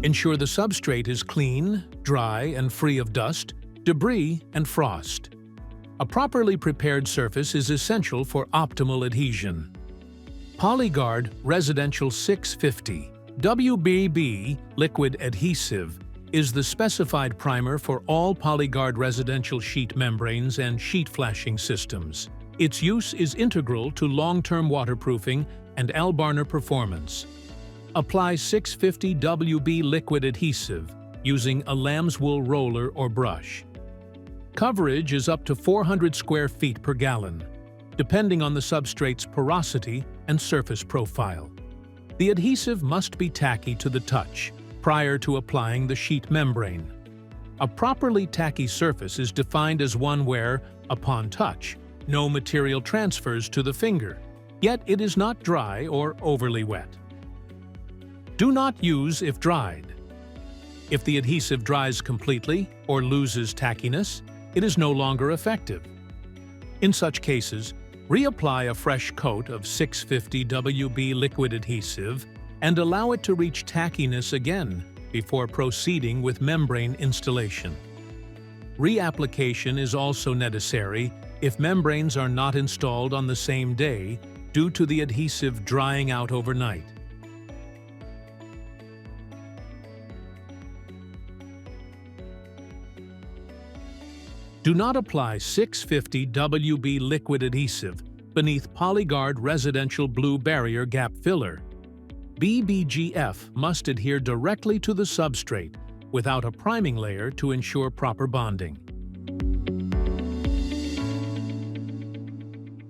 Ensure the substrate is clean, dry, and free of dust, debris, and frost. A properly prepared surface is essential for optimal adhesion. PolyGuard Residential 650 WBB Liquid Adhesive is the specified primer for all PolyGuard residential sheet membranes and sheet flashing systems. Its use is integral to long-term waterproofing and Albarner performance. Apply 650 WB liquid adhesive using a lamb's wool roller or brush. Coverage is up to 400 square feet per gallon, depending on the substrate's porosity and surface profile. The adhesive must be tacky to the touch prior to applying the sheet membrane. A properly tacky surface is defined as one where, upon touch, no material transfers to the finger, yet it is not dry or overly wet. Do not use if dried. If the adhesive dries completely or loses tackiness, it is no longer effective. In such cases, reapply a fresh coat of 650 WB liquid adhesive and allow it to reach tackiness again before proceeding with membrane installation. Reapplication is also necessary if membranes are not installed on the same day due to the adhesive drying out overnight. Do not apply 650 WB liquid adhesive beneath PolyGuard Residential Blue Barrier Gap Filler. BBGF must adhere directly to the substrate without a priming layer to ensure proper bonding.